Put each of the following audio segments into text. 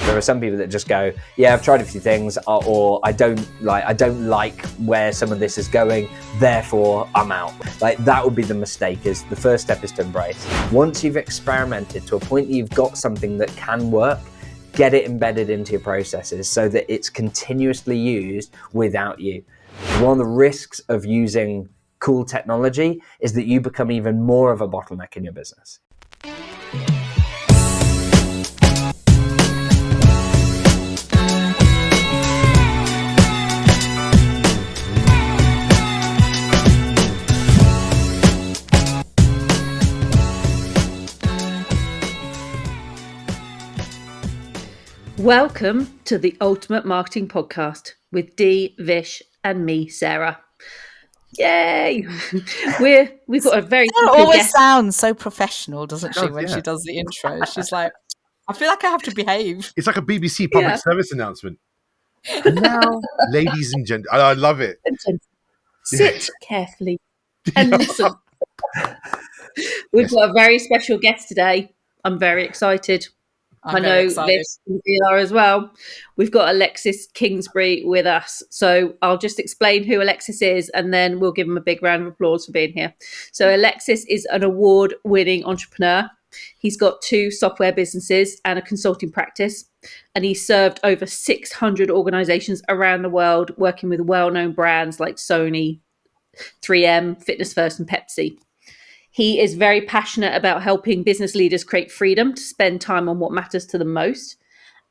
There are some people that just go, yeah, I've tried a few things, or I don't like where some of this is going, therefore I'm out. Like, that would be the mistake. Is the first step is to embrace. Once you've experimented to a point that you've got something that can work, get it embedded into your processes so that it's continuously used without you. One of the risks of using cool technology is that you become even more of a bottleneck in your business. Welcome to the Ultimate Marketing Podcast with Dee, Vish, and me, Sarah. Yay! We've got a very Sarah always sounds so professional, doesn't she, when she does the intro? She's like, I feel like I have to behave. It's like a BBC public service announcement. And now, ladies and gentlemen, I love it. Sit carefully and listen. We've got a very special guest today. I'm very excited. I know Vish and we are as well. We've got Alexis Kingsbury with us. So I'll just explain who Alexis is and then we'll give him a big round of applause for being here. So Alexis is an award-winning entrepreneur. He's got 2 software businesses and a consulting practice. And he's served over 600 organizations around the world, working with well-known brands like Sony, 3M, Fitness First, and Pepsi. He is very passionate about helping business leaders create freedom to spend time on what matters to them most.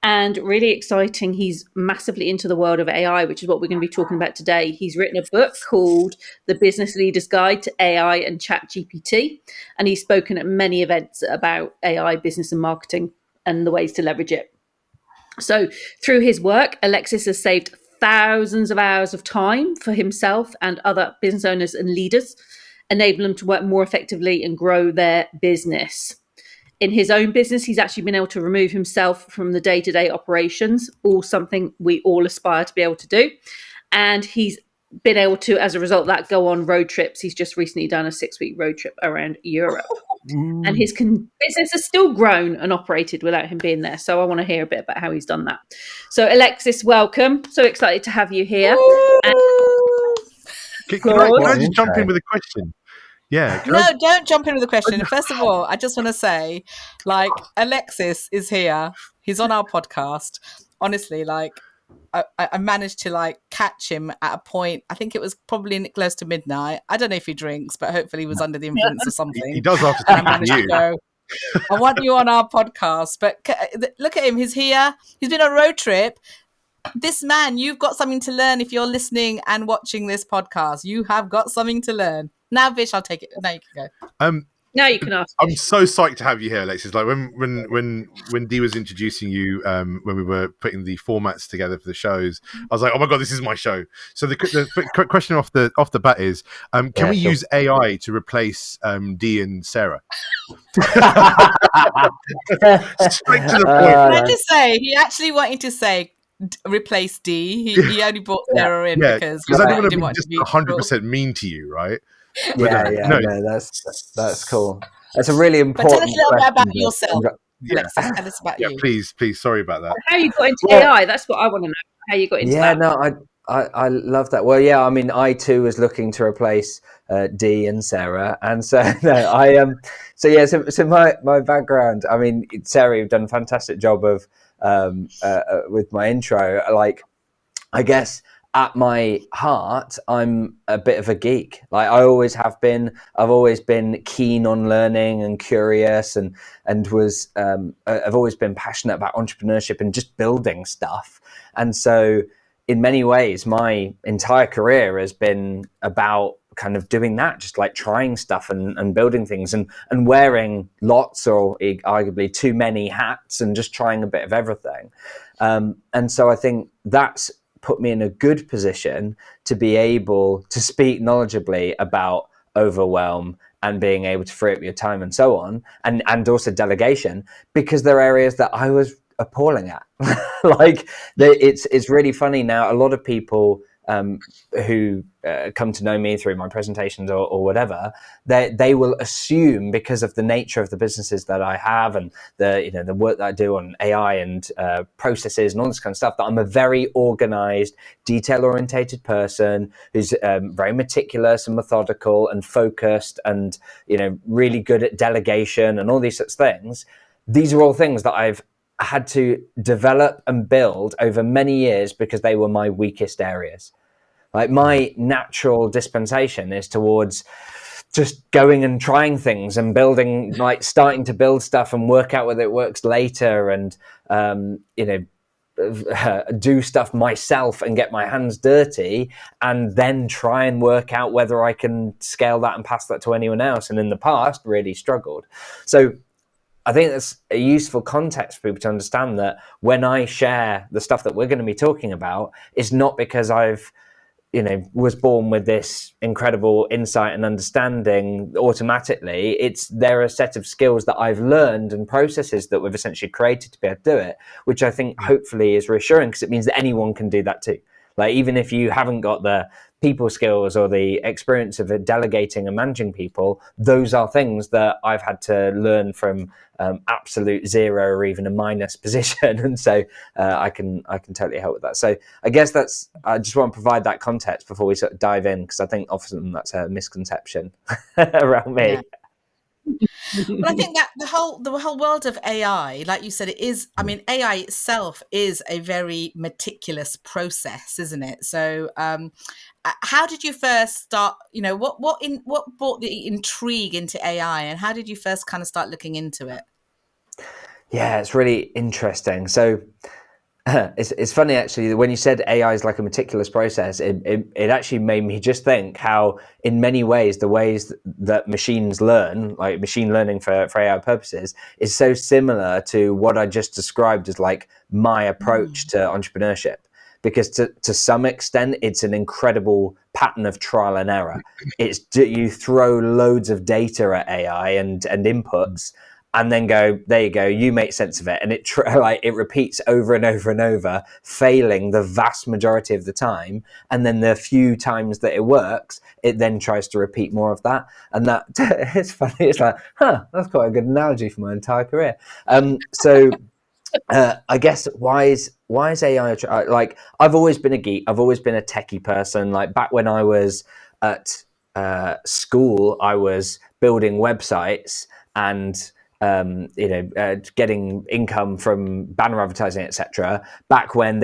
And really exciting, he's massively into the world of AI, which is what we're going to be talking about today. He's written a book called The Business Leader's Guide to AI and ChatGPT. And he's spoken at many events about AI, business and marketing and the ways to leverage it. So through his work, Alexis has saved thousands of hours of time for himself and other business owners and leaders, enable them to work more effectively and grow their business. In his own business, he's actually been able to remove himself from the day-to-day operations, all something we all aspire to be able to do. And he's been able to, as a result of that, go on road trips. He's just recently done a 6-week road trip around Europe. And his business has still grown and operated without him being there. So I want to hear a bit about how he's done that. So Alexis, welcome. So excited to have you here. Can I just jump in with a question? Yeah. Don't jump in with a question. First of all, I just want to say, like, Alexis is here. He's on our podcast. Honestly, like, I managed to, like, catch him at a point. I think it was probably close to midnight. I don't know if he drinks, but hopefully he was under the influence of something. He does after talking to you. Go, I want you on our podcast. But look at him. He's here. He's been on a road trip. This man, you've got something to learn if you're listening and watching this podcast. You have got something to learn. Now, Vish, I'll take it. Now you can go. Now you can ask. I'm so psyched to have you here, Alexis. Like when Dee was introducing you, when we were putting the formats together for the shows, I was like, oh my god, this is my show. So the question off the bat is, can we use AI to replace Dee and Sarah? Straight to the point. Can I just say, he actually wanted to say replace Dee. He only brought Sarah in because I don't want to be just 100% mean to you, right? That's cool. That's a really important. But tell us a little bit about yourself. Tell us about you. Please. Sorry about that. How you got into AI? That's what I want to know. How you got into that? I love that. Well, I mean, I too was looking to replace Dee and Sarah, and so So my background. I mean, Sarah, you've done a fantastic job of with my intro. Like, I guess at my heart, I'm a bit of a geek. Like, I always have been. I've always been keen on learning and curious, and was I've always been passionate about entrepreneurship and just building stuff. And so, in many ways, my entire career has been about kind of doing that, just like trying stuff and building things and wearing lots or arguably too many hats and just trying a bit of everything. And so I think that's put me in a good position to be able to speak knowledgeably about overwhelm and being able to free up your time and so on, and also delegation, because there are areas that I was appalling at. Like, it's really funny now. A lot of people who come to know me through my presentations or whatever, they will assume, because of the nature of the businesses that I have and the work that I do on AI and processes and all this kind of stuff, that I'm a very organized, detail-orientated person who's very meticulous and methodical and focused and really good at delegation and all these sorts of things. These are all things that I've had to develop and build over many years because they were my weakest areas. Like, my natural dispensation is towards just going and trying things and building, like starting to build stuff and work out whether it works later, and do stuff myself and get my hands dirty, and then try and work out whether I can scale that and pass that to anyone else. And in the past, really struggled. So I think that's a useful context for people to understand that when I share the stuff that we're going to be talking about, it's not because I've, was born with this incredible insight and understanding automatically. There are a set of skills that I've learned and processes that we've essentially created to be able to do it, which I think hopefully is reassuring, because it means that anyone can do that too. Like, even if you haven't got the people skills or the experience of delegating and managing people, those are things that I've had to learn from absolute zero or even a minus position. And so I can totally help with that. So I guess I just want to provide that context before we sort of dive in, because I think often that's a misconception around me. Yeah. Well, I think that the whole world of AI, like you said, it is. I mean, AI itself is a very meticulous process, isn't it? So, how did you first start? What brought the intrigue into AI, and how did you first kind of start looking into it? Yeah, it's really interesting. So it's funny, actually, when you said AI is like a meticulous process, it actually made me just think how, in many ways, the ways that machines learn, like machine learning for AI purposes, is so similar to what I just described as like my approach to entrepreneurship. Because to some extent, it's an incredible pattern of trial and error. You throw loads of data at AI and inputs, and then go, there you go, you make sense of it. And it repeats over and over and over, failing the vast majority of the time. And then the few times that it works, it then tries to repeat more of that. And that, it's funny, it's like, that's quite a good analogy for my entire career. I guess why is AI like, I've always been a geek, I've always been a techie person. Like, back when I was at school, I was building websites and getting income from banner advertising, etc. Back when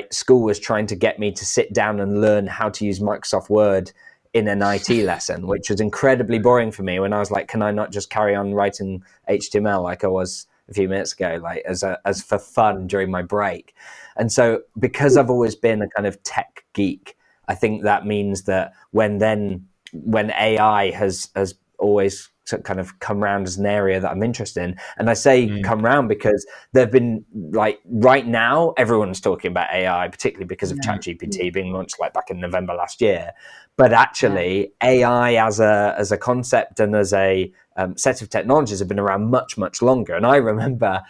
school was trying to get me to sit down and learn how to use Microsoft Word in an IT lesson, which was incredibly boring for me, when I was like, can I not just carry on writing HTML like I was a few minutes ago, like as for fun during my break? And so, because I've always been a kind of tech geek, I think that means that when AI has always kind of come around as an area that I'm interested in. And I say come around because there've been, like, right now everyone's talking about AI, particularly because of ChatGPT being launched like back in November last year. But actually AI as a concept and as a set of technologies have been around much, much longer. And I remember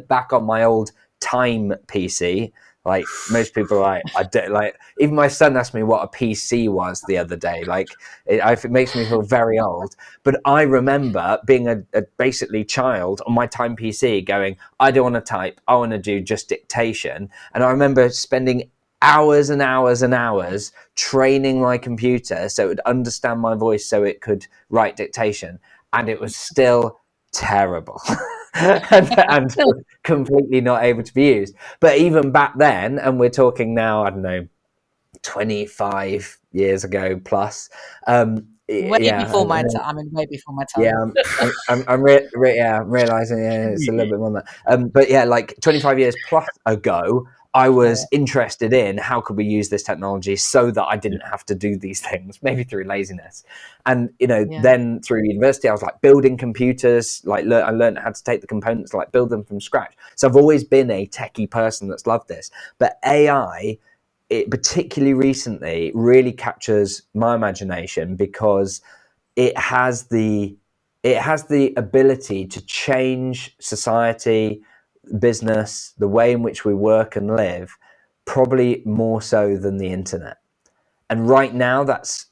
back on my old Time PC, like most people, even my son asked me what a PC was the other day. Like, it makes me feel very old. But I remember being a basically child on my Time PC going, I don't want to type, I want to do just dictation. And I remember spending hours and hours and hours training my computer so it would understand my voice, so it could write dictation. And it was still terrible. and completely not able to be used. But even back then, and we're talking now, I don't know, 25 years ago plus. Way before my time. Yeah, I'm realizing it's a little bit more than that. But yeah, like 25 years plus ago, I was interested in how could we use this technology so that I didn't have to do these things, maybe through laziness. And, then through university, I was like building computers, like I learned how to take the components, like build them from scratch. So I've always been a techie person that's loved this. But AI, it particularly recently, really captures my imagination because it has the ability to change society, business, the way in which we work and live, probably more so than the internet. And right now that's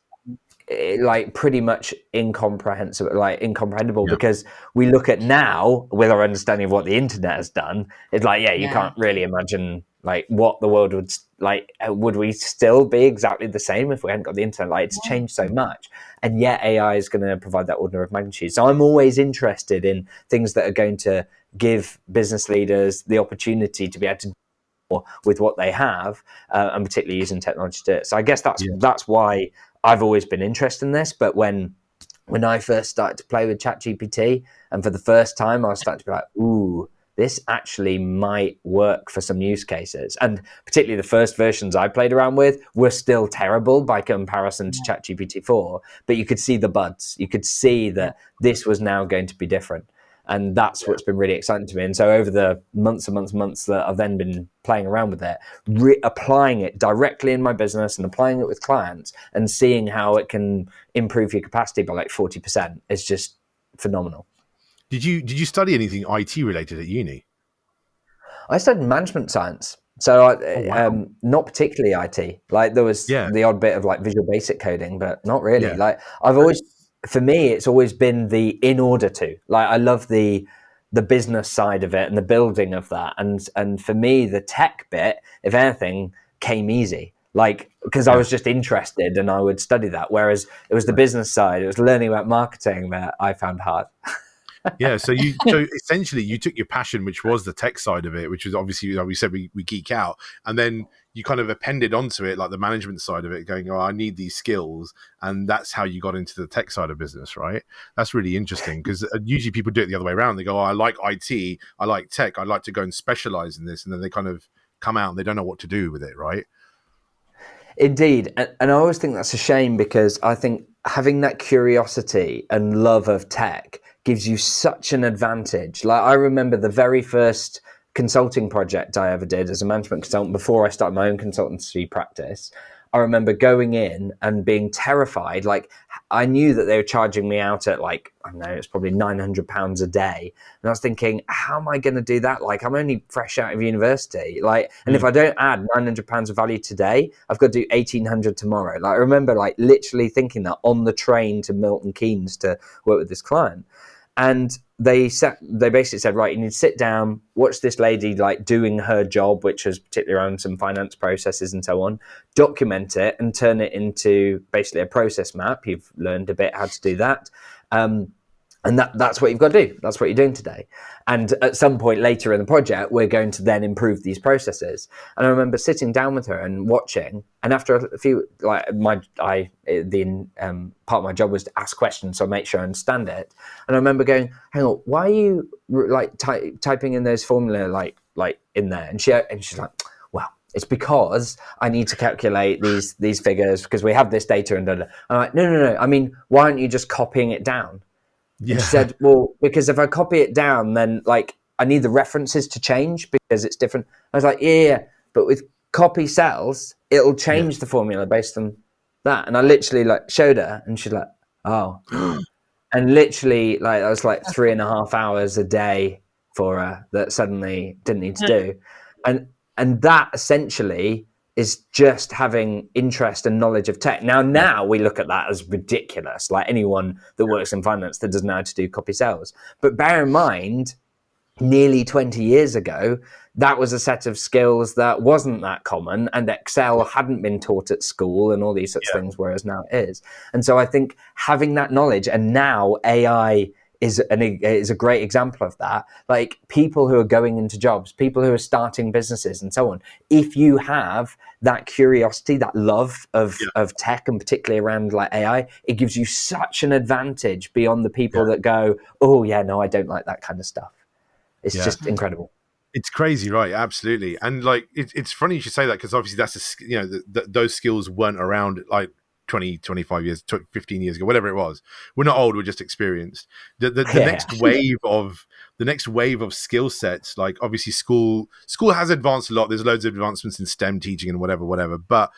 like pretty much incomprehensible, because we look at now with our understanding of what the internet has done. It's like, you can't really imagine like what the world would like. Would we still be exactly the same if we hadn't got the internet? Like, it's changed so much, and yet AI is going to provide that order of magnitude. So I'm always interested in things that are going to give business leaders the opportunity to be able to do more with what they have, and particularly using technology to do it. So I guess that's why I've always been interested in this. But when I first started to play with ChatGPT, and for the first time I was starting to be like, ooh, this actually might work for some use cases. And particularly the first versions I played around with were still terrible by comparison to ChatGPT 4, but you could see the buds. You could see that this was now going to be different. And that's what's been really exciting to me. And so over the months that I've then been playing around with it, applying it directly in my business and applying it with clients and seeing how it can improve your capacity by like 40% is just phenomenal. Did you study anything IT related at uni? I studied management science. So not particularly IT. Like there was the odd bit of like Visual Basic coding, but not really. Yeah. Like I've always, for me, it's always been the in order to. Like I love the business side of it and the building of that. And for me, the tech bit, if anything, came easy. Like because I was just interested and I would study that. Whereas it was the business side, it was learning about marketing that I found hard. Yeah, so essentially you took your passion, which was the tech side of it, which was obviously, like we said, we geek out, and then you kind of appended onto it like the management side of it, going, oh, I need these skills, and that's how you got into the tech side of business, right? That's really interesting, because usually people do it the other way around. They go, oh, I like IT, I like tech, I'd like to go and specialize in this, and then they kind of come out and they don't know what to do with it, right? Indeed. And I always think that's a shame, because I think having that curiosity and love of tech gives you such an advantage. Like I remember the very first consulting project I ever did as a management consultant before I started my own consultancy practice. I remember going in and being terrified. Like I knew that they were charging me out at like, I don't know, it's probably £900 a day. And I was thinking, how am I going to do that? Like I'm only fresh out of university. Like, and if I don't add £900 of value today, I've got to do 1,800 tomorrow. Like I remember like literally thinking that on the train to Milton Keynes to work with this client. And they basically said, right, you need to sit down, watch this lady like doing her job, which was particularly around some finance processes and so on, document it and turn it into basically a process map. You've learned a bit how to do that. And that's what you've got to do. That's what you're doing today. And at some point later in the project, we're going to then improve these processes. And I remember sitting down with her and watching. And after a few, like part of my job was to ask questions, so I make sure I understand it. And I remember going, "Hang on, why are you like typing in those formula like in there?" And she's like, "Well, it's because I need to calculate these figures because we have this data." And I'm like, no. I mean, why aren't you just copying it down? Yeah. And she said, well, because if I copy it down, then like I need the references to change because it's different. I was like, yeah. But with copy cells, it'll change the formula based on that. And I literally like showed her and she's like, oh. And literally like that was like 3.5 hours a day for her that suddenly didn't need to do. And that essentially is just having interest and knowledge of tech. Now we look at that as ridiculous, like anyone that works in finance that doesn't know how to do copy cells. But bear in mind, nearly 20 years ago, that was a set of skills that wasn't that common, and Excel hadn't been taught at school and all these such things, whereas now it is. And so I think having that knowledge, and now AI is a great example of that. Like people who are going into jobs, people who are starting businesses and so on. If you have that curiosity, that love of tech, and particularly around like AI, it gives you such an advantage beyond the people that go, oh yeah, no, I don't like that kind of stuff. It's just incredible. It's crazy, right? Absolutely. And like, it's funny you should say that, because obviously that's those skills weren't around like 20, 25 years, 15 years ago, whatever it was. We're not old, we're just experienced. The next wave of skill sets, like obviously school has advanced a lot. There's loads of advancements in STEM teaching and whatever. But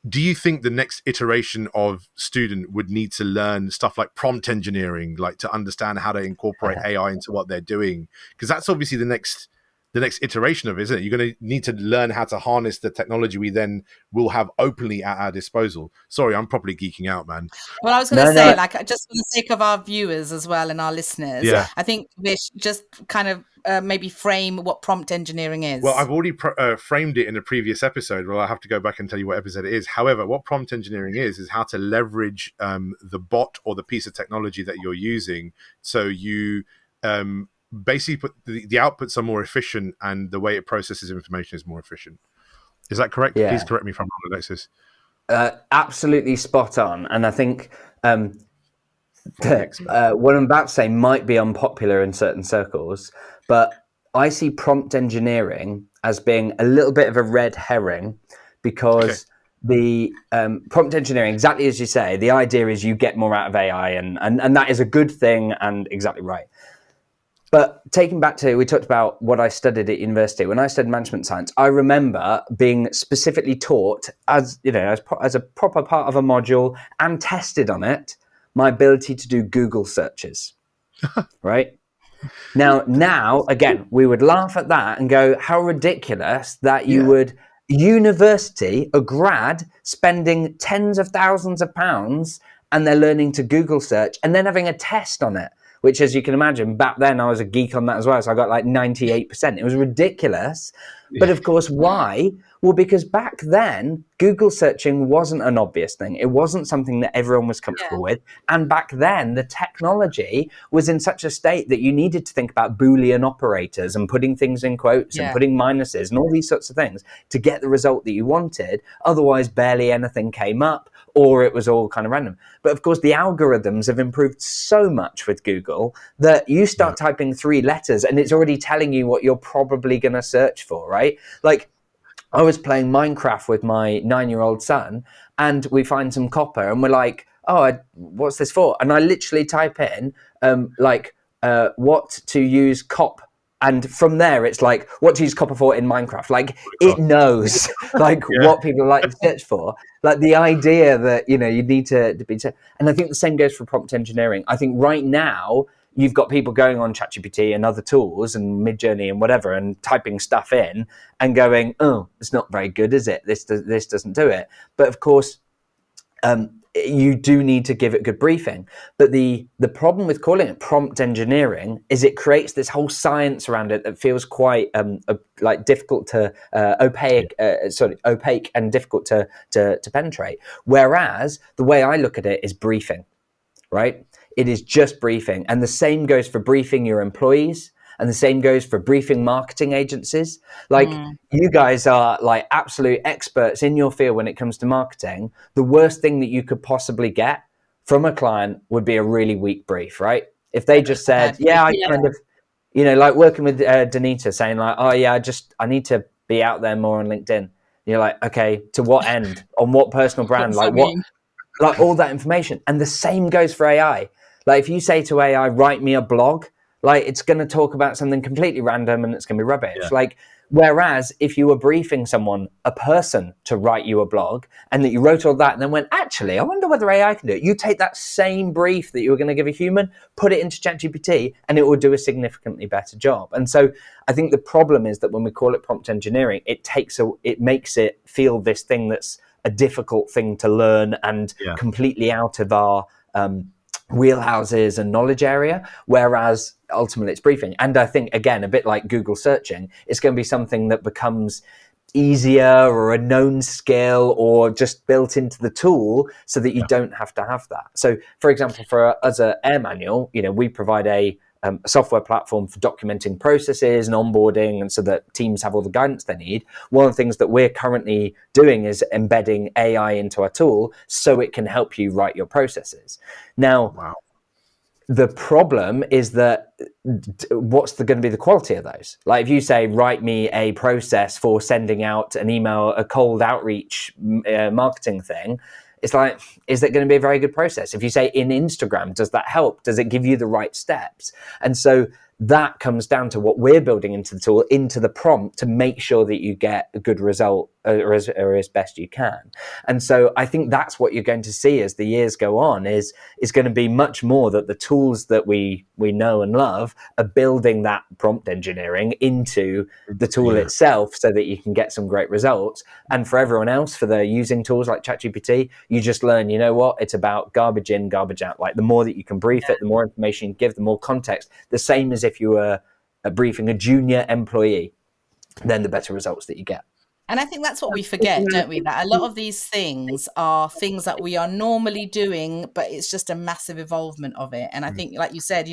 do you think the next iteration of student would need to learn stuff like prompt engineering, like to understand how to incorporate AI into what they're doing? Because that's obviously the next the next iteration of it, isn't it? You're going to need to learn how to harness the technology we then will have openly at our disposal. Sorry, I'm probably geeking out, man. Well, I was going to say, like, just for the sake of our viewers as well and our listeners, I think Vish, just kind of maybe frame what prompt engineering is. Well, I've already framed it in a previous episode. Well, I have to go back and tell you what episode it is. However, what prompt engineering is how to leverage the bot or the piece of technology that you're using, so you basically put the outputs are more efficient and the way it processes information is more efficient. Is that correct? Yeah. Please correct me if I'm wrong, Alexis. Absolutely spot on. And I think what I'm about to say might be unpopular in certain circles, but I see prompt engineering as being a little bit of a red herring, because the prompt engineering, exactly as you say, the idea is you get more out of AI, and that is a good thing and exactly right. But taking back to, we talked about what I studied at university. When I studied management science, I remember being specifically taught as a proper part of a module and tested on it, my ability to do Google searches, right? Now, again, we would laugh at that and go, how ridiculous that you would, a grad spending tens of thousands of pounds and they're learning to Google search and then having a test on it, which, as you can imagine, back then I was a geek on that as well. So I got like 98%. It was ridiculous. But of course, why? Well, because back then, Google searching wasn't an obvious thing. It wasn't something that everyone was comfortable with. And back then, the technology was in such a state that you needed to think about Boolean operators and putting things in quotes and putting minuses and all these sorts of things to get the result that you wanted. Otherwise, barely anything came up, or it was all kind of random. But of course, the algorithms have improved so much with Google that you start typing 3 letters and it's already telling you what you're probably going to search for, right? Like, I was playing Minecraft with my 9-year-old son and we find some copper and we're like, what's this for? And I literally type in what to use cop. And from there, it's like, what to use copper for in Minecraft? Like, it knows what people like to search for. Like, the idea that, you need to be... And I think the same goes for prompt engineering. I think right now, you've got people going on ChatGPT and other tools and Midjourney and whatever and typing stuff in and going, oh, it's not very good, is it? This doesn't do it. But of course, you do need to give it good briefing. But the problem with calling it prompt engineering is it creates this whole science around it that feels quite difficult to opaque and difficult to penetrate. Whereas the way I look at it is briefing, right? It is just briefing. And the same goes for briefing your employees. And the same goes for briefing marketing agencies. Like, you guys are like absolute experts in your field when it comes to marketing. The worst thing that you could possibly get from a client would be a really weak brief, right? If they just said, I kind of, like working with Danita saying like, I need to be out there more on LinkedIn. You're like, okay, to what end? On what personal brand? Like what? Like all that information. And the same goes for AI. Like, if you say to AI, write me a blog, like, it's going to talk about something completely random and it's going to be rubbish. Yeah. Like, whereas if you were briefing someone, a person, to write you a blog and that you wrote all that and then went, actually, I wonder whether AI can do it. You take that same brief that you were going to give a human, put it into ChatGPT, and it will do a significantly better job. And so I think the problem is that when we call it prompt engineering, it makes it feel this thing that's a difficult thing to learn and completely out of our wheelhouses and knowledge area, whereas ultimately it's briefing. And I think, again, a bit like Google searching, it's going to be something that becomes easier or a known skill or just built into the tool so that you don't have to have that. So, for example, for us at Air Manual, we provide a software platform for documenting processes and onboarding, and so that teams have all the guidance they need. One of the things that we're currently doing is embedding AI into our tool so it can help you write your processes. Now, the problem is that what's going to be the quality of those? Like, if you say, write me a process for sending out an email, a cold outreach marketing thing, it's like, is that going to be a very good process? If you say in Instagram, does that help? Does it give you the right steps? And so that comes down to what we're building into the tool, into the prompt, to make sure that you get a good result or as best you can. And so I think that's what you're going to see as the years go on, is going to be much more that the tools that we know and love are building that prompt engineering into the tool itself, so that you can get some great results. And for everyone else, for the using tools like ChatGPT, you just learn, you know what, it's about garbage in, garbage out. Like, the more that you can brief it, the more information you give, the more context. The same as if you were briefing a junior employee, then the better results that you get. And I think that's what we forget, don't we? That a lot of these things are things that we are normally doing, but it's just a massive evolvement of it. And I think, like you said,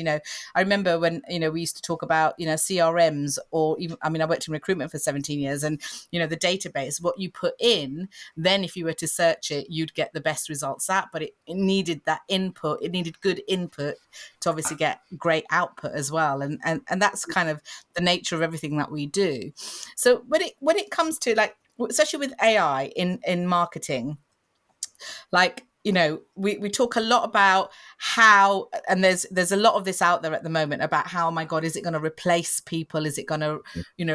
I remember when, we used to talk about, CRMs, or even, I worked in recruitment for 17 years, and, the database, what you put in, then if you were to search it, you'd get the best results out, but it needed that input. It needed good input to obviously get great output as well. And that's kind of the nature of everything that we do. So when it comes to, like, especially with AI in marketing, like, we talk a lot about how, and there's a lot of this out there at the moment about how, oh my God, is it going to replace people? Is it going to,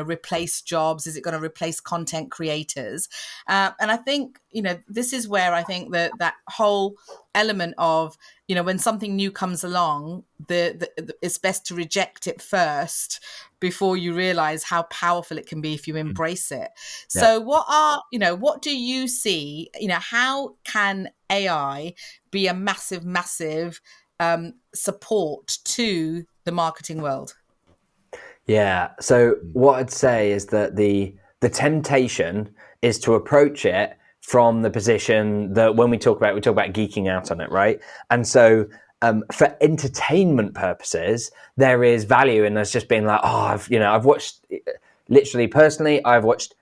replace jobs? Is it going to replace content creators? And I think, this is where I think that whole element of, when something new comes along, it's best to reject it first before you realize how powerful it can be if you embrace it. So what do you see, how can AI be a massive support to the marketing world? Yeah. So what I'd say is that the temptation is to approach it from the position that when we talk about geeking out on it, right? And so for entertainment purposes, there is value in us just being like, oh, I've watched, literally personally, I've watched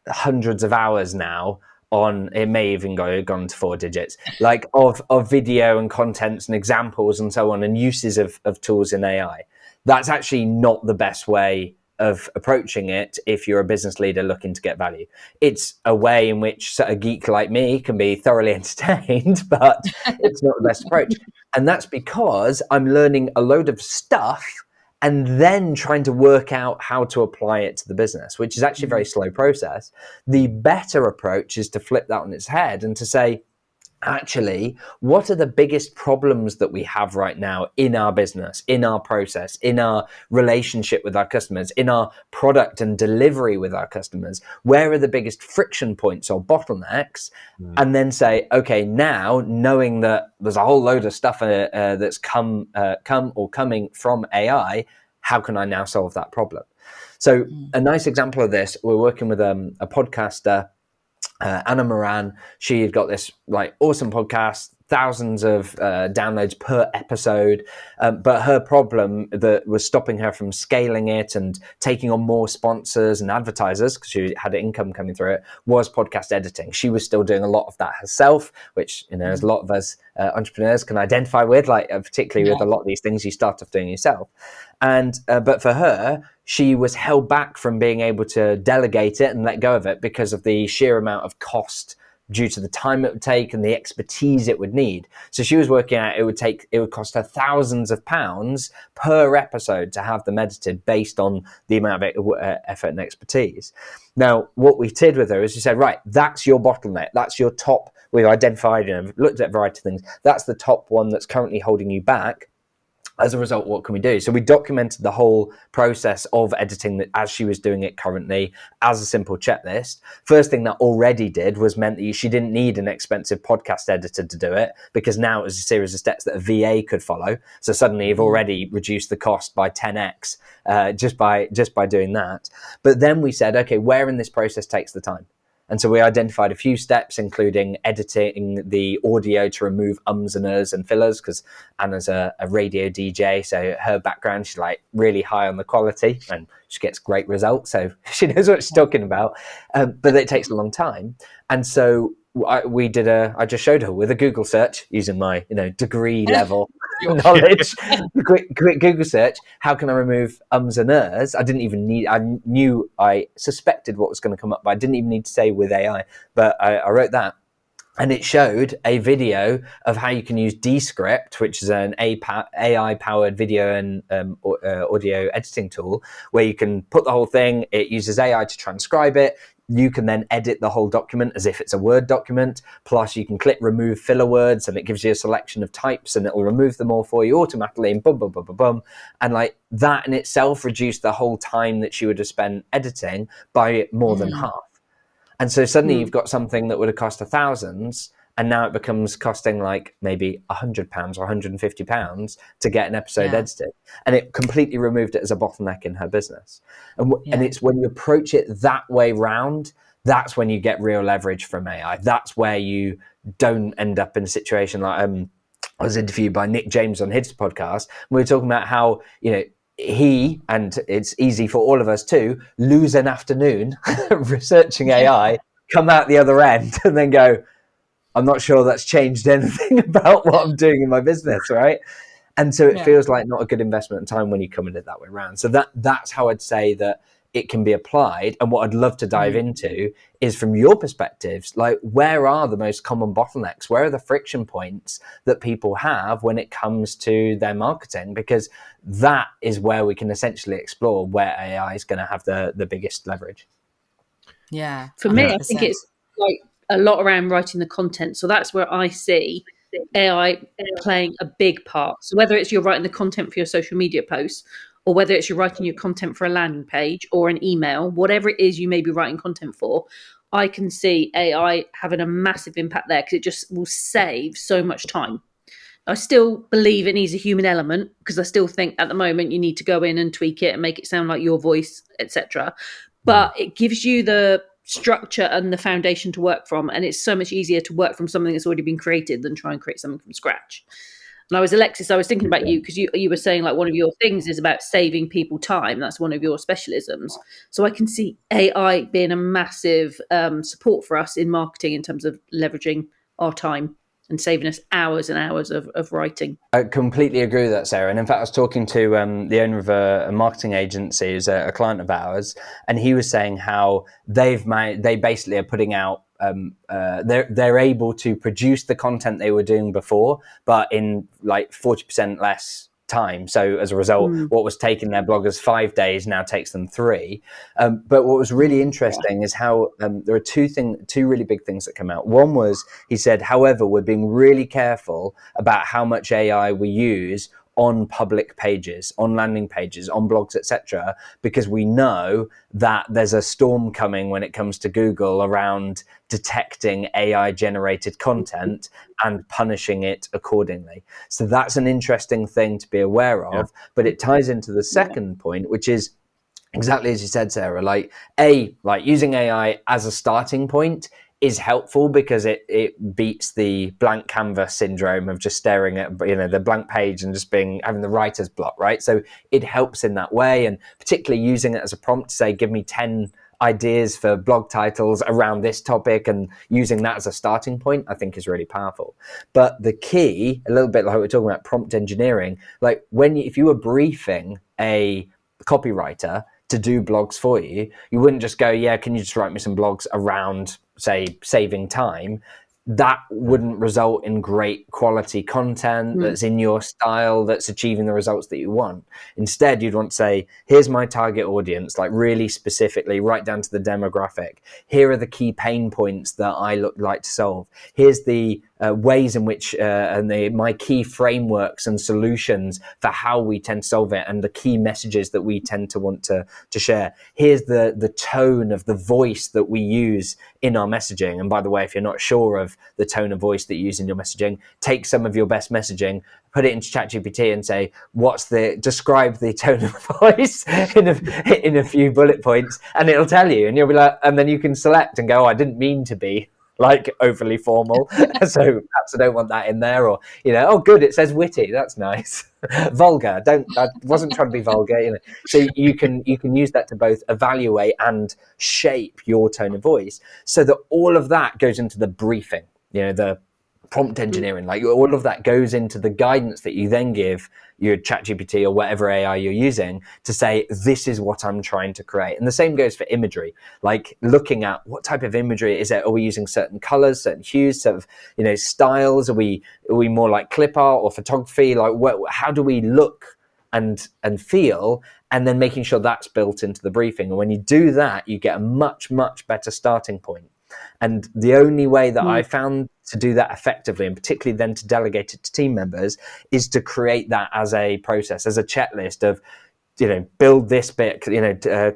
hundreds of hours now on, it may even gone to 4 digits, like of video and contents and examples and so on, and uses of tools in AI. That's actually not the best way of approaching it if you're a business leader looking to get value. It's a way in which a geek like me can be thoroughly entertained, but it's not the best approach. And that's because I'm learning a load of stuff and then trying to work out how to apply it to the business, which is actually a very slow process. The better approach is to flip that on its head and to say, actually, what are the biggest problems that we have right now in our business, in our process, in our relationship with our customers, in our product and delivery with our customers? Where are the biggest friction points or bottlenecks? And then say, okay, now knowing that there's a whole load of stuff that's coming from AI, how can I now solve that problem? So a nice example of this, we're working with a podcaster, Anna Moran. She had got this like awesome podcast, thousands of downloads per episode, but her problem that was stopping her from scaling it and taking on more sponsors and advertisers, because she had income coming through it, was podcast editing. She was still doing a lot of that herself, which, as a lot of us entrepreneurs can identify with, like particularly with a lot of these things you start off doing yourself. And but for her, she was held back from being able to delegate it and let go of it because of the sheer amount of cost due to the time it would take and the expertise it would need. So she was working out it would cost her thousands of pounds per episode to have them edited based on the amount of effort and expertise. Now, what we did with her is we said, right, that's your bottleneck. That's your top. We've identified and looked at a variety of things. That's the top one that's currently holding you back. As a result, what can we do? So we documented the whole process of editing as she was doing it currently as a simple checklist. First thing that already did was meant that she didn't need an expensive podcast editor to do it, because now it was a series of steps that a VA could follow. So suddenly you've already reduced the cost by 10x just by doing that. But then we said, okay, where in this process takes the time? And so we identified a few steps, including editing the audio to remove ums and uhs and fillers, because Anna's a radio DJ. So her background, she's like really high on the quality and she gets great results. So she knows what she's talking about, but it takes a long time. And so I just showed her with a Google search using my, degree level knowledge, quick Google search. How can I remove ums and ers? I suspected what was going to come up, but I didn't even need to say with AI, but I wrote that. And it showed a video of how you can use Descript, which is an AI-powered video and audio editing tool, where you can put the whole thing, it uses AI to transcribe it. You can then edit the whole document as if it's a Word document. Plus, you can click remove filler words, and it gives you a selection of types, and it will remove them all for you automatically, and boom, boom, boom, boom, boom. And like that in itself reduced the whole time that she would have spent editing by more than half. And so suddenly you've got something that would have cost thousands, and now it becomes costing like maybe £100 or £150 to get an episode edited. And it completely removed it as a bottleneck in her business. And it's when you approach it that way round, that's when you get real leverage from AI. That's where you don't end up in a situation like I was interviewed by Nick James on his podcast. We were talking about how, he, and it's easy for all of us too, lose an afternoon researching AI, come out the other end and then go, I'm not sure that's changed anything about what I'm doing in my business, right? And so it feels like not a good investment in time when you come at it that way around. So that's how I'd say that it can be applied. And what I'd love to dive into is, from your perspectives, like, where are the most common bottlenecks? Where are the friction points that people have when it comes to their marketing? Because that is where we can essentially explore where AI is going to have the biggest leverage. Yeah. For me, I think it's like a lot around writing the content. So that's where I see AI playing a big part. So whether it's you're writing the content for your social media posts, or whether it's you're writing your content for a landing page or an email, whatever it is you may be writing content for, I can see AI having a massive impact there, because it just will save so much time. I still believe it needs a human element, because I still think at the moment you need to go in and tweak it and make it sound like your voice, etc. But it gives you the structure and the foundation to work from, and it's so much easier to work from something that's already been created than try and create something from scratch. And Alexis, I was thinking about you, because you were saying like one of your things is about saving people time. That's one of your specialisms. So I can see AI being a massive support for us in marketing in terms of leveraging our time and saving us hours and hours of writing. I completely agree with that, Sarah. And in fact, I was talking to the owner of a marketing agency, who's a client of ours, and he was saying how they basically are putting out, they're able to produce the content they were doing before, but in like 40% less time. So as a result, what was taking their bloggers 5 days now takes them 3. But what was really interesting is how there are two really big things that come out. One was, he said, however, we're being really careful about how much AI we use on public pages, on landing pages, on blogs, etc., because we know that there's a storm coming when it comes to Google around detecting AI generated content and punishing it accordingly. So that's an interesting thing to be aware of, but it ties into the second point, which is exactly as you said, Sarah, like using AI as a starting point is helpful, because it beats the blank canvas syndrome of just staring at the blank page and just having the writer's block, right? So it helps in that way, and particularly using it as a prompt to say, give me 10 ideas for blog titles around this topic, and using that as a starting point, I think is really powerful. But the key, a little bit like we're talking about prompt engineering, like if you were briefing a copywriter to do blogs for you, you wouldn't just go, can you just write me some blogs around, say, saving time? That wouldn't result in great quality content that's in your style, that's achieving the results that you want. Instead, you'd want to say, here's my target audience, like really specifically, right down to the demographic. Here are the key pain points that I like to solve. Here's the ways in which my key frameworks and solutions for how we tend to solve it, and the key messages that we tend to want to share. Here's the tone of the voice that we use in our messaging. And by the way, if you're not sure of the tone of voice that you use in your messaging, take some of your best messaging, put it into ChatGPT and say, describe the tone of voice in a few bullet points, and it'll tell you, and you'll be like, and then you can select and go, I didn't mean to be like overly formal, so perhaps I don't want that in there, or oh good, it says witty, that's nice. Vulgar, I wasn't trying to be vulgar, So you can use that to both evaluate and shape your tone of voice, so that all of that goes into the briefing, the prompt engineering, like all of that goes into the guidance that you then give your ChatGPT or whatever AI you're using to say, this is what I'm trying to create. And the same goes for imagery, like looking at what type of imagery is it? Are we using certain colors, certain hues, sort of, styles? Are we more like clip art or photography? Like how do we look and feel? And then making sure that's built into the briefing. And when you do that, you get a much, much better starting point. And the only way that I found to do that effectively, and particularly then to delegate it to team members, is to create that as a process, as a checklist of, build this bit,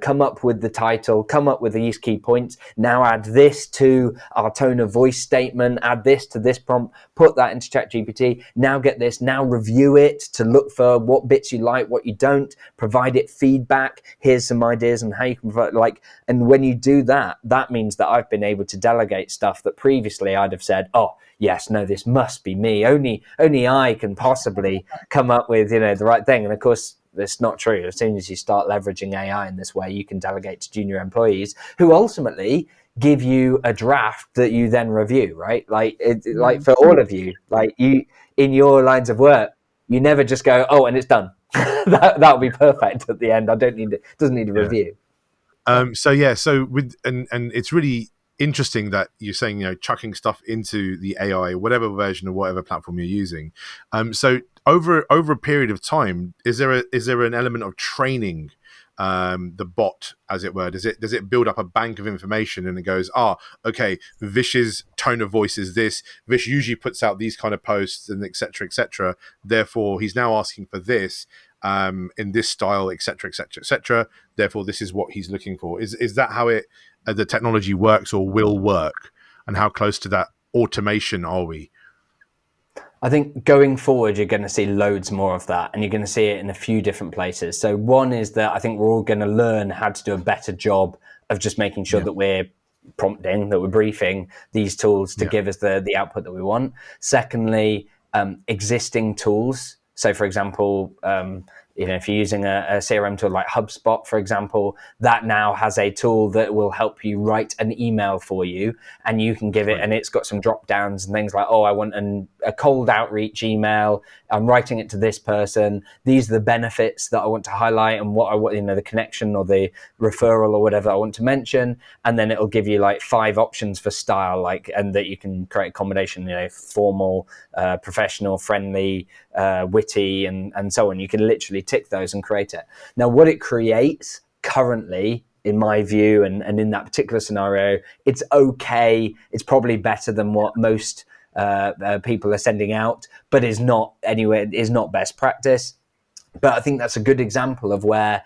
come up with the title, come up with these key points. Now add this to our tone of voice statement, add this to this prompt, put that into ChatGPT. Now get this, now review it to look for what bits you like, what you don't, provide it feedback. Here's some ideas on how you can provide, and when you do that, that means that I've been able to delegate stuff that previously I'd have said, oh, yes, no, this must be me. Only I can possibly come up with, the right thing. And of course, that's not true. As soon as you start leveraging AI in this way, you can delegate to junior employees who ultimately give you a draft that you then review, right? Like for all of you, like you in your lines of work, you never just go, oh, and it's done. That'll be perfect at the end. Doesn't need a review. So with and it's really interesting that you're saying, chucking stuff into the AI, whatever version of whatever platform you're using. So over a period of time, is there an element of training the bot, as it were? Does it build up a bank of information and it goes, okay, Vish's tone of voice is this. Vish usually puts out these kind of posts and et cetera. Therefore, he's now asking for this in this style, et cetera. Therefore, this is what he's looking for. Is that how the technology works or will work? And how close to that automation are we? I think going forward, you're going to see loads more of that, and you're going to see it in a few different places. So one is that I think we're all going to learn how to do a better job of just making sure that we're prompting, that we're briefing these tools to give us the output that we want. Secondly, existing tools. So for example, if you're using a CRM tool like HubSpot, for example, that now has a tool that will help you write an email for you, and you can give it, and it's got some drop downs and things like, oh, I want a cold outreach email. I'm writing it to this person. These are the benefits that I want to highlight, and what I want, the connection or the referral or whatever I want to mention. And then it'll give you like 5 options for style, and that you can create a combination, formal, professional, friendly, witty, and so on. You can literally tick those and create it. Now, what it creates currently, in my view, and in that particular scenario, it's okay. It's probably better than what most people are sending out, but is not best practice. But I think that's a good example of where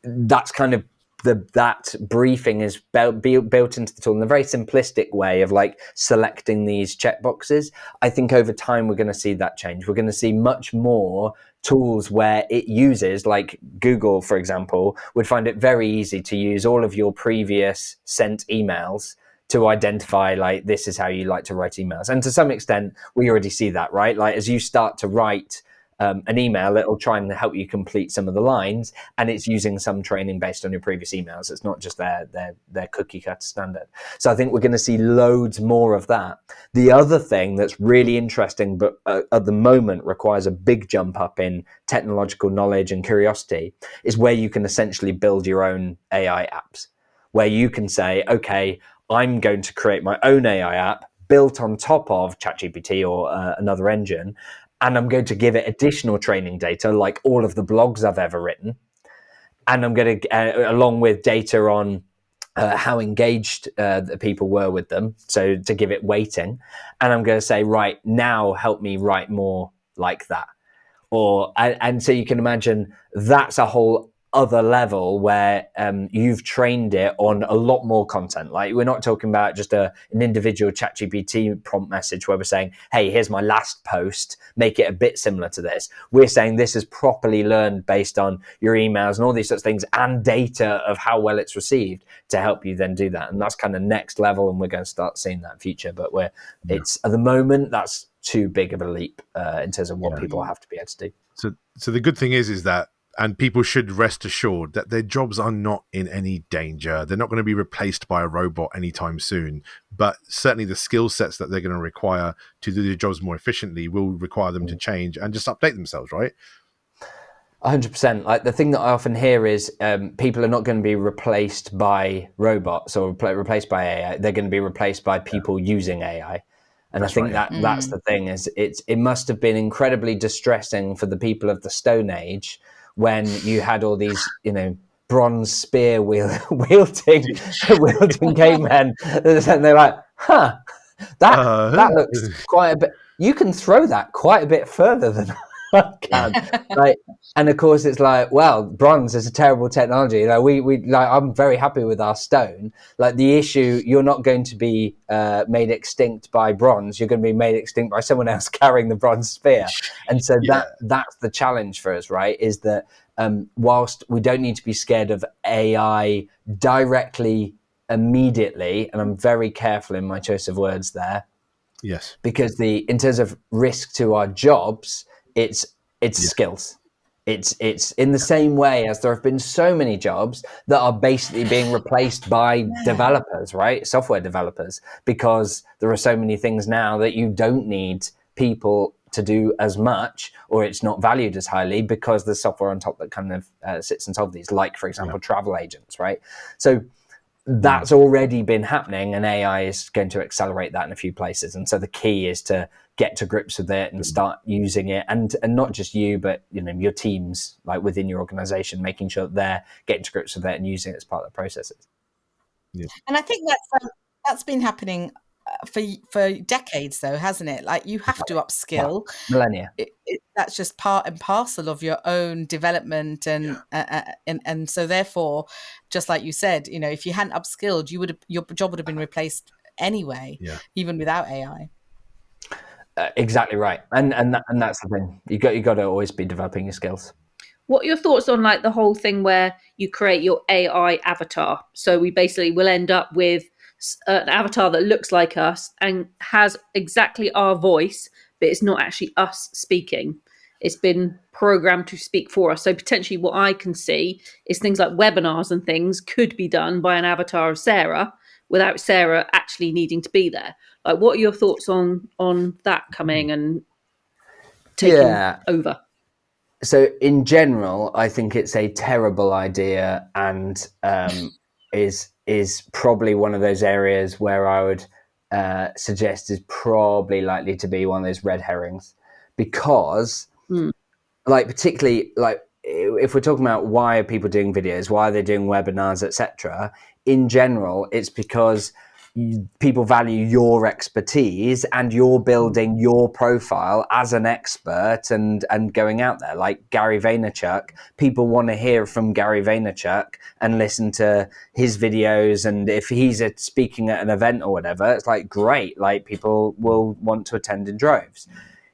that's kind of that briefing is built into the tool in a very simplistic way of selecting these checkboxes. I think over time we're going to see that change. We're going to see much more tools where it uses, like Google, for example, would find it very easy to use all of your previous sent emails to identify this is how you like to write emails. And to some extent, we already see that, right? As you start to write an email, it'll try and help you complete some of the lines, and it's using some training based on your previous emails. It's not just their cookie cutter standard. So I think we're going to see loads more of that. The other thing that's really interesting, but at the moment requires a big jump up in technological knowledge and curiosity, is where you can essentially build your own AI apps, where you can say, okay, I'm going to create my own AI app built on top of ChatGPT or another engine, and I'm going to give it additional training data, like all of the blogs I've ever written. And I'm going to, along with data on how engaged the people were with them, so to give it weighting. And I'm going to say, right, now help me write more like that. And so you can imagine that's a whole other level where you've trained it on a lot more content. We're not talking about just an individual ChatGPT prompt message where we're saying, hey, here's my last post, make it a bit similar to this. We're saying this is properly learned based on your emails and all these sorts of things, and data of how well it's received to help you then do that. And that's kind of next level, and we're going to start seeing that in future. But it's at the moment, that's too big of a leap in terms of what people have to be able to do. So the good thing is that And people should rest assured that their jobs are not in any danger. They're not going to be replaced by a robot anytime soon. But certainly the skill sets that they're going to require to do their jobs more efficiently will require them to change and just update themselves, right? 100%. Like the thing that I often hear is people are not going to be replaced by robots or replaced by AI. They're going to be replaced by people using AI. And that's I think that's the thing is it must have been incredibly distressing for the people of the Stone Age when you had all these, bronze spear wielding cavemen, and they're like, that looks quite a bit. You can throw that quite a bit further than I can. Like, and of course, it's like, well, bronze is a terrible technology. I'm very happy with our stone. Like the issue, you're not going to be made extinct by bronze. You're going to be made extinct by someone else carrying the bronze spear. And so that's the challenge for us, right? Is that whilst we don't need to be scared of AI directly, immediately, and I'm very careful in my choice of words there. Yes. Because in terms of risk to our jobs, it's skills. It's in the same way as there have been so many jobs that are basically being replaced by developers, right? Software developers, because there are so many things now that you don't need people to do as much, or it's not valued as highly because there's software on top that kind of sits on top of these, like, for example, travel agents, right? So that's already been happening, and AI is going to accelerate that in a few places. And so the key is to get to grips with it and start using it, and not just you, but your teams, like within your organization, making sure that they're getting to grips with it and using it as part of the processes. Yeah. And I think that's been happening for decades, though, hasn't it? Like you have to upskill. Millennia. That's just part and parcel of your own development, and so therefore, just like you said, if you hadn't upskilled, your job would have been replaced anyway, even without AI. Exactly right, and that's the thing. You got to always be developing your skills. What are your thoughts on like the whole thing where you create your AI avatar? So we basically will end up with an avatar that looks like us and has exactly our voice, but it's not actually us speaking. It's been programmed to speak for us. So potentially what I can see is things like webinars and things could be done by an avatar of Sarah without Sarah actually needing to be there. Like, what are your thoughts on that coming and taking over? So in general, I think it's a terrible idea, and is probably one of those areas where I would suggest is probably likely to be one of those red herrings, because like particularly like if we're talking about why are people doing videos, why are they doing webinars, etc. In general, it's because people value your expertise and you're building your profile as an expert and going out there. Like Gary Vaynerchuk, people want to hear from Gary Vaynerchuk and listen to his videos, and if he's speaking at an event or whatever, it's like great, like people will want to attend in droves.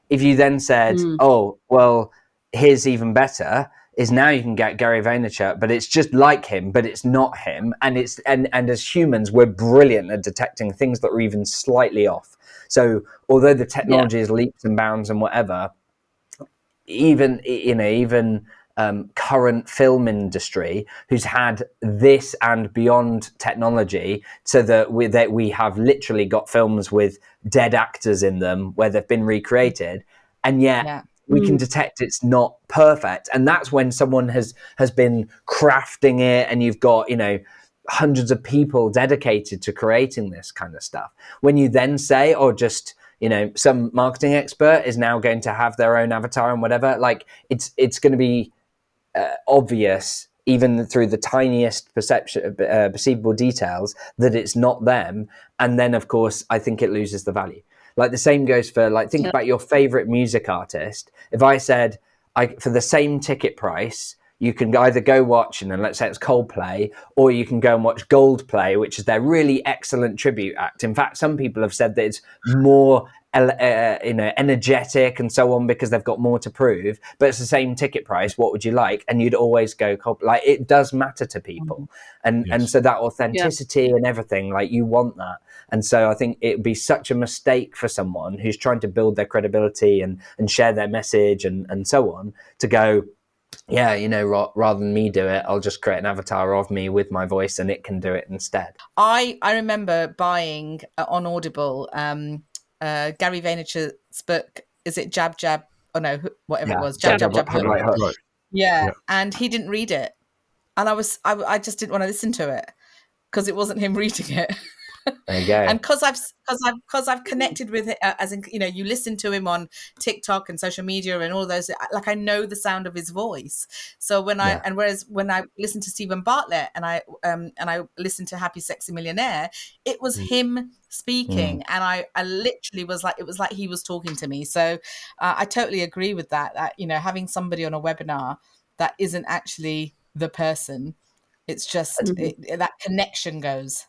If you then said, oh well, here's even better, is now you can get Gary Vaynerchuk, but it's just like him, but it's not him. And and as humans, we're brilliant at detecting things that are even slightly off. So although the technology is leaps and bounds and whatever, even current film industry, who's had this and beyond technology, so that we have literally got films with dead actors in them where they've been recreated, and yet we can detect it's not perfect. And that's when someone has been crafting it, and you've got, hundreds of people dedicated to creating this kind of stuff. When you then say, or just, some marketing expert is now going to have their own avatar and whatever, like it's going to be obvious, even through the tiniest perceivable details, that it's not them. And then, of course, I think it loses the value. Like the same goes for, like, think about your favorite music artist. If I said, for the same ticket price, you can either go watch, let's say it's Coldplay, or you can go and watch Goldplay, which is their really excellent tribute act. In fact, some people have said that it's more energetic and so on because they've got more to prove, but it's the same ticket price. What would you like? And you'd always go Coldplay. Like, it does matter to people. And so that authenticity and everything, like, you want that. And so I think it would be such a mistake for someone who's trying to build their credibility and share their message and so on, to go, yeah, rather than me do it, I'll just create an avatar of me with my voice and it can do it instead. I remember buying on Audible Gary Vaynerchuk's book. Is it Jab Jab? Oh no, whatever it was. Jab Jab Jab Hook. Right. Yeah, and he didn't read it, and I just didn't want to listen to it because it wasn't him reading it. There you go. And because I've connected with it, as in, you listen to him on TikTok and social media and all those, like I know the sound of his voice. So whereas when I listened to Stephen Bartlett and I listened to Happy Sexy Millionaire, it was him speaking, and I literally was like, it was like he was talking to me. So I totally agree with that. That having somebody on a webinar that isn't actually the person, it's just that connection goes.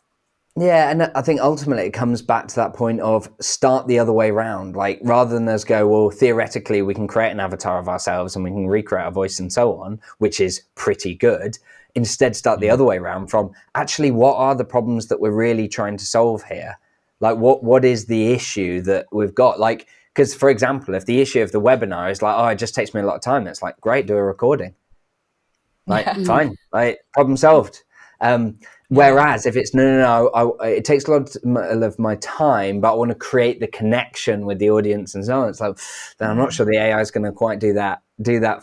Yeah, and I think ultimately it comes back to that point of start the other way around. Like rather than us go, well, theoretically we can create an avatar of ourselves and we can recreate our voice and so on, which is pretty good. Instead, start the other way around from actually what are the problems that we're really trying to solve here? Like what is the issue that we've got? Like, because for example, if the issue of the webinar is like, oh, it just takes me a lot of time, it's like, great, do a recording. Like, fine, like problem solved. Whereas if it's no, it takes a lot of my time, but I want to create the connection with the audience and so on. It's like, then I'm not sure the AI is going to quite do that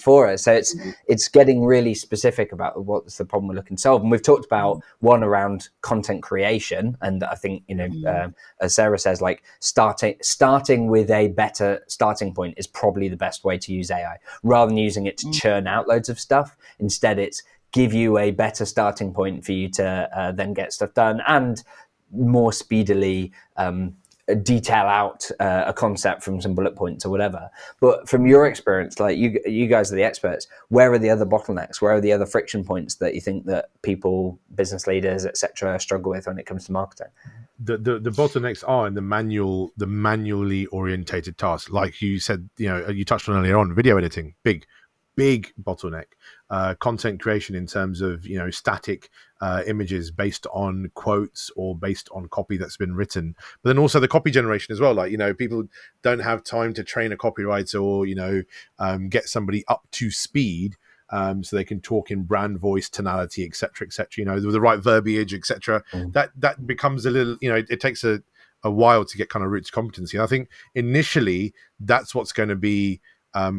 for us. So it's getting really specific about what's the problem we're looking to solve. And we've talked about one around content creation, and I think as Sarah says, like starting with a better starting point is probably the best way to use AI, rather than using it to churn out loads of stuff. Instead, it's give you a better starting point for you to then get stuff done and more speedily detail out a concept from some bullet points or whatever. But from your experience, like you guys are the experts, where are the other bottlenecks? Where are the other friction points that you think that people, business leaders, etc., struggle with when it comes to marketing? The bottlenecks are in the manually orientated tasks. Like you said, you touched on earlier on, video editing, big bottleneck. Content creation in terms of static images based on quotes or based on copy that's been written, but then also the copy generation as well. Like people don't have time to train a copywriter or get somebody up to speed so they can talk in brand voice, tonality, etc., with the right verbiage, etc. That becomes a little, it takes a while to get kind of root to competency. And I think initially that's what's going to be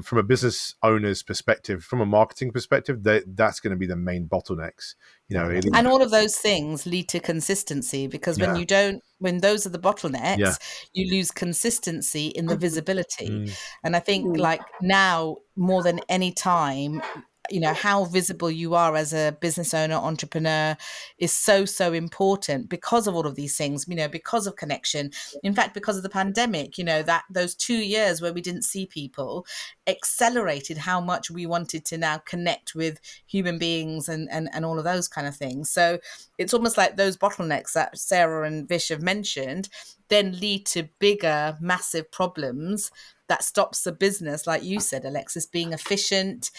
from a business owner's perspective, from a marketing perspective, that's going to be the main bottlenecks. And all of those things lead to consistency, because when those are the bottlenecks, you lose consistency in the visibility. And I think like now more than any time, how visible you are as a business owner, entrepreneur is so important because of all of these things, because of connection. In fact, because of the pandemic, that those 2 years where we didn't see people accelerated how much we wanted to now connect with human beings and all of those kind of things. So it's almost like those bottlenecks that Sarah and Vish have mentioned then lead to bigger, massive problems that stops the business, like you said, Alexis, being efficient,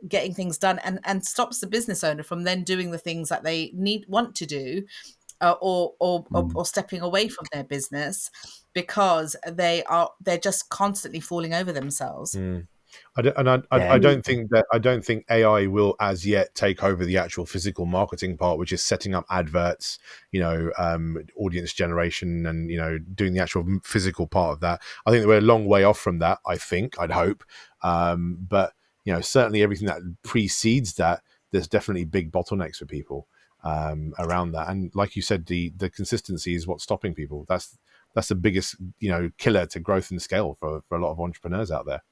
getting things done, and stops the business owner from then doing the things that they want to do, or stepping away from their business because they're just constantly falling over themselves. I don't think AI will as yet take over the actual physical marketing part, which is setting up adverts, audience generation, and doing the actual physical part of that. I think that we're a long way off from that. I'd hope, but certainly everything that precedes that, there's definitely big bottlenecks for people around that. And like you said, the consistency is what's stopping people. That's the biggest killer to growth and scale for a lot of entrepreneurs out there.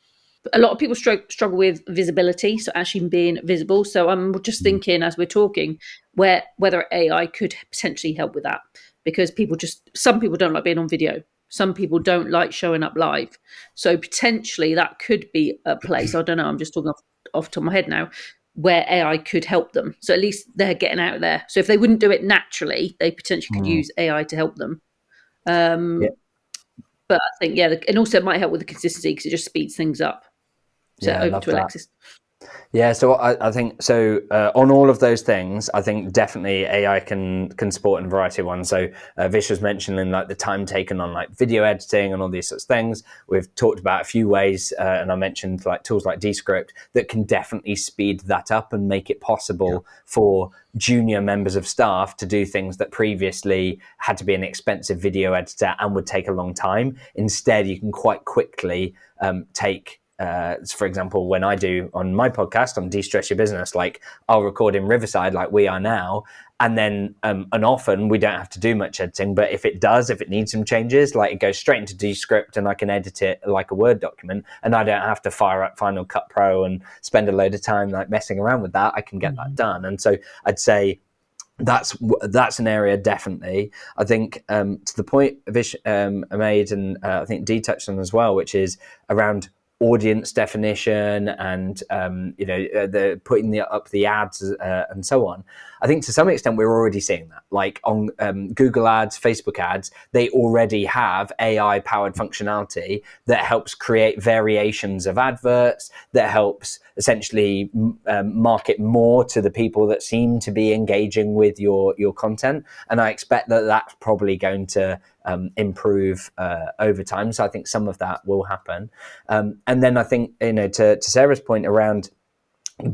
A lot of people struggle with visibility, so actually being visible. So I'm just thinking as we're talking, whether AI could potentially help with that, because some people don't like being on video. Some people don't like showing up live. So potentially that could be a place, I don't know, I'm just talking off the top of my head now, where AI could help them. So at least they're getting out there. So if they wouldn't do it naturally, they potentially could use AI to help them. But I think, and also it might help with the consistency because it just speeds things up. So over to Alexis. Yeah, so I think so. On all of those things, I think definitely AI can support in a variety of ones. So Vish was mentioning like the time taken on like video editing and all these sorts of things. We've talked about a few ways, and I mentioned like tools like Descript that can definitely speed that up and make it possible for junior members of staff to do things that previously had to be an expensive video editor and would take a long time. Instead, you can quite quickly take. For example, when I do on my podcast on De-Stress Your Business, like I'll record in Riverside like we are now, and then and often we don't have to do much editing, but if it needs some changes, like it goes straight into Descript and I can edit it like a Word document, and I don't have to fire up Final Cut Pro and spend a load of time like messing around with that. I can get that done. And so I'd say that's an area definitely. I think to the point Vish made, and I think Dee touched on as well, which is around audience definition and the putting up the ads and so on. I think to some extent we're already seeing that, like on Google ads, Facebook ads, they already have AI powered functionality that helps create variations of adverts, that helps essentially market more to the people that seem to be engaging with your content. And I expect that that's probably going to improve over time. So I think some of that will happen. And then I think, to Sarah's point around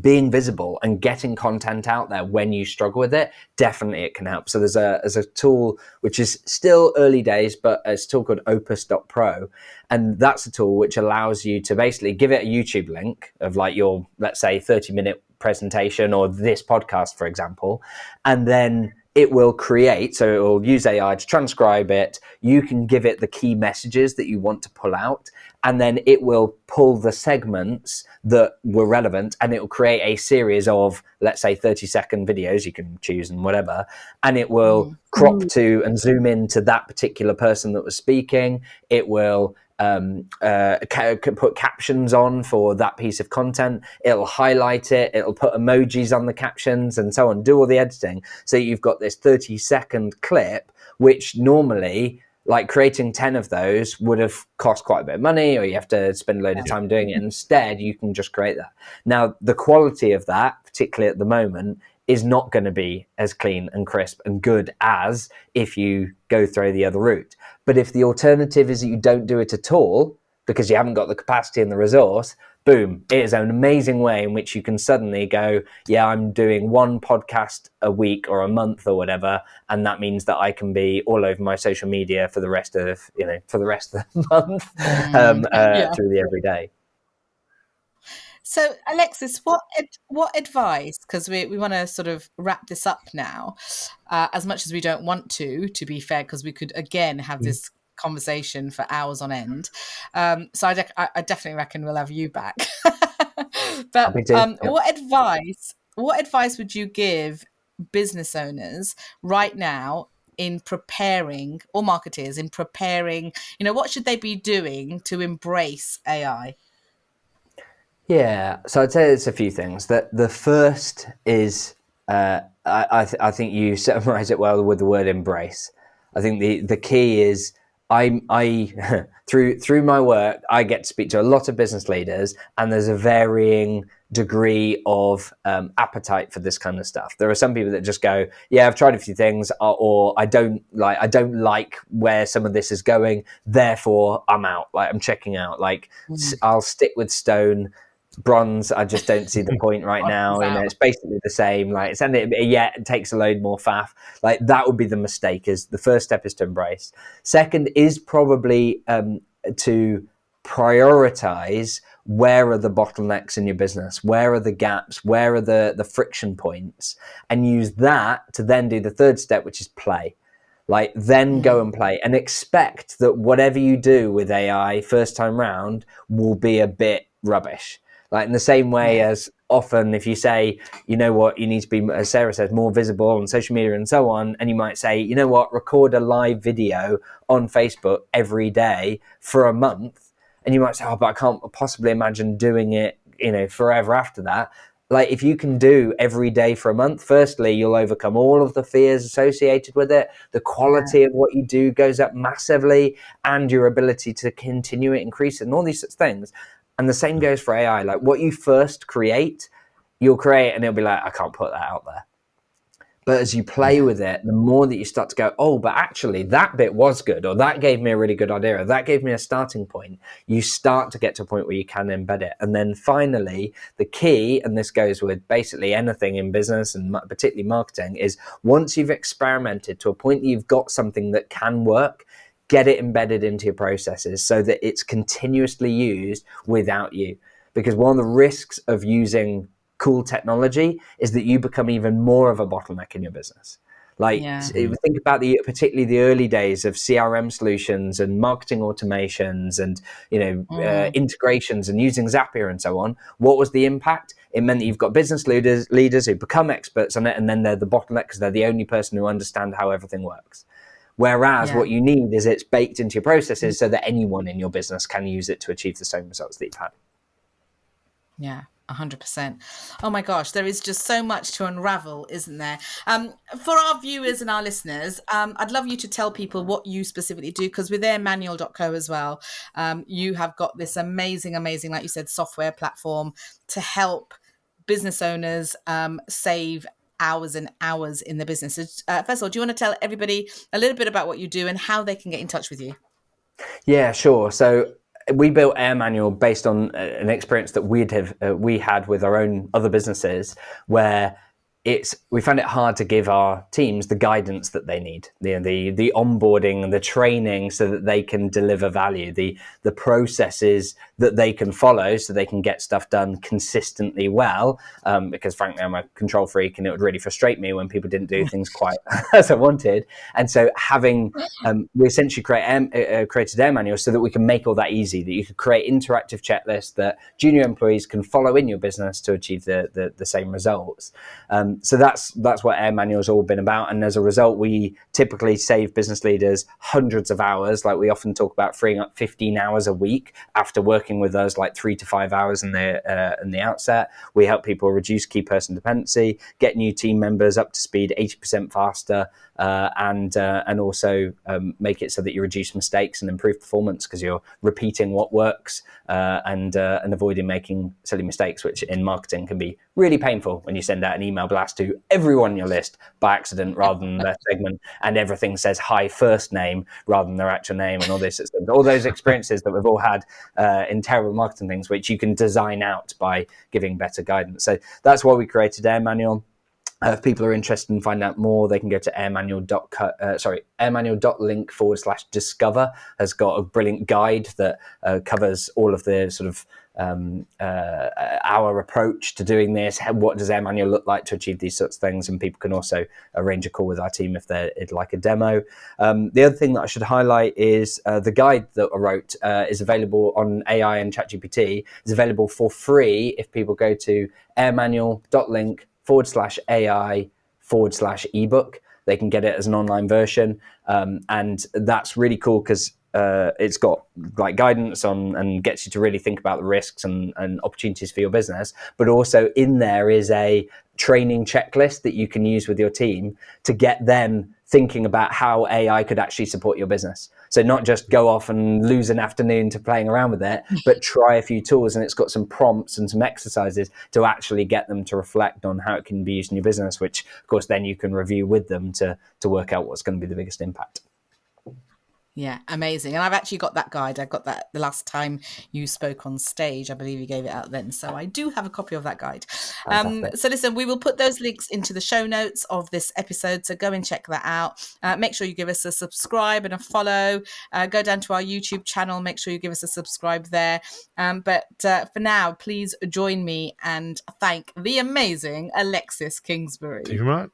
being visible and getting content out there when you struggle with it, definitely it can help. So there's a tool which is still early days, but it's a tool called opus.pro. And that's a tool which allows you to basically give it a YouTube link of like your, let's say, 30-minute presentation or this podcast, for example, and then it will create, so it will use AI to transcribe it. You can give it the key messages that you want to pull out, and then it will pull the segments that were relevant, and it will create a series of, let's say, 30-second videos, you can choose and whatever, and it will crop to and zoom into that particular person that was speaking. It will put captions on for that piece of content. It'll highlight it. It'll put emojis on the captions and so on, do all the editing. So you've got this 30-second clip, which normally, like creating 10 of those would have cost quite a bit of money, or you have to spend a load of time doing it. Instead, you can just create that. Now, the quality of that, particularly at the moment, is not going to be as clean and crisp and good as if you go through the other route. But if the alternative is that you don't do it at all because you haven't got the capacity and the resource, boom, it is an amazing way in which you can suddenly go, yeah, I'm doing one podcast a week or a month or whatever, and that means that I can be all over my social media for the rest of the month through the everyday. So, Alexis, what advice, because we want to sort of wrap this up now, as much as we don't want to be fair, because we could, again, have this conversation for hours on end. So I definitely reckon we'll have you back. But what advice would you give business owners right now in preparing, or marketers in preparing, what should they be doing to embrace AI? Yeah, so I'd say there's a few things. That the first is, I think you summarize it well with the word embrace. I think the key is I through my work, I get to speak to a lot of business leaders, and there's a varying degree of appetite for this kind of stuff. There are some people that just go, yeah, I've tried a few things, or I don't like where some of this is going, therefore I'm out. Like I'm checking out. Like I'll stick with stone. Bronze, I just don't see the point right now. It's basically the same. Like it takes a load more faff. Like that would be the mistake. Is the first step is to embrace. Second is probably to prioritize where are the bottlenecks in your business, where are the gaps, where are the friction points, and use that to then do the third step, which is play. Like then go and play and expect that whatever you do with AI first time round will be a bit rubbish. Like in the same way as often if you say, you know what, you need to be, as Sarah says, more visible on social media and so on, and you might say, you know what, record a live video on Facebook every day for a month, and you might say, oh, but I can't possibly imagine doing it, forever after that. Like if you can do every day for a month, firstly, you'll overcome all of the fears associated with it. The quality of what you do goes up massively, and your ability to continue it increases, and all these sorts of things. And the same goes for AI. Like what you first create, you'll create and it'll be like, I can't put that out there. But as you play with it, the more that you start to go, oh, but actually that bit was good, or that gave me a really good idea, or that gave me a starting point, you start to get to a point where you can embed it. And then finally, the key, and this goes with basically anything in business and particularly marketing, is once you've experimented to a point that you've got something that can work, get it embedded into your processes so that it's continuously used without you. Because one of the risks of using cool technology is that you become even more of a bottleneck in your business. Like think about particularly the early days of CRM solutions and marketing automations and integrations and using Zapier and so on. What was the impact? It meant that you've got business leaders who become experts on it, and then they're the bottleneck because they're the only person who understand how everything works. Whereas what you need is it's baked into your processes so that anyone in your business can use it to achieve the same results that you've had. Yeah. 100%. Oh my gosh, there is just so much to unravel, isn't there? For our viewers and our listeners, I'd love you to tell people what you specifically do, because with airmanual.co as well, you have got this amazing, like you said, software platform to help business owners save hours and hours in the business. First of all, do you want to tell everybody a little bit about what you do and how they can get in touch with you? Yeah, sure. So we built Air Manual based on an experience that we had with our own other businesses, where we found it hard to give our teams the guidance that they need, the onboarding and the training so that they can deliver value, the processes that they can follow so they can get stuff done consistently well. Because frankly, I'm a control freak, and it would really frustrate me when people didn't do things quite as I wanted. And so we essentially created Air Manual so that we can make all that easy, that you could create interactive checklists that junior employees can follow in your business to achieve the same results. So that's what Air Manual has all been about. And as a result, we typically save business leaders hundreds of hours. Like we often talk about freeing up 15 hours a week after working with us, like 3 to 5 hours in the outset. We help people reduce key person dependency, get new team members up to speed 80% faster, and also make it so that you reduce mistakes and improve performance because you're repeating what works and avoiding making silly mistakes, which in marketing can be really painful when you send out an email blast to everyone on your list by accident rather than their segment, and everything says hi first name rather than their actual name, and all this stuff. All those experiences that we've all had in terrible marketing things, which you can design out by giving better guidance. So that's why we created Air Manual. If people are interested in finding out more, they can go to airmanual.link/discover. Has got a brilliant guide that covers all of the sort of our approach to doing this. What does Air Manual look like to achieve these sorts of things? And people can also arrange a call with our team if they'd like a demo. The other thing that I should highlight is the guide that I wrote is available on AI and ChatGPT. Is available for free if people go to airmanual.link/AI/ebook. They can get it as an online version. And that's really cool because it's got like guidance on and gets you to really think about the risks and opportunities for your business. But also in there is a training checklist that you can use with your team to get them thinking about how AI could actually support your business. So not just go off and lose an afternoon to playing around with it, but try a few tools, and it's got some prompts and some exercises to actually get them to reflect on how it can be used in your business, which of course then you can review with them to work out what's going to be the biggest impact. Yeah, amazing. And I've actually got that guide. I got that the last time you spoke on stage. I believe you gave it out then. So I do have a copy of that guide. So listen, we will put those links into the show notes of this episode. So go and check that out. Make sure you give us a subscribe and a follow. Go down to our YouTube channel. Make sure you give us a subscribe there. But for now, please join me and thank the amazing Alexis Kingsbury. Thank you very much.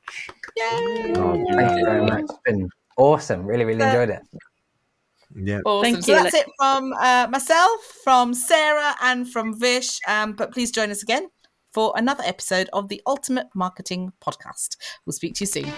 Yay! Thank you very much. It's been awesome. Really enjoyed it. Yeah. Awesome. So that's it from myself, from Sarah, and from Vish. But please join us again for another episode of the Ultimate Marketing Podcast. We'll speak to you soon.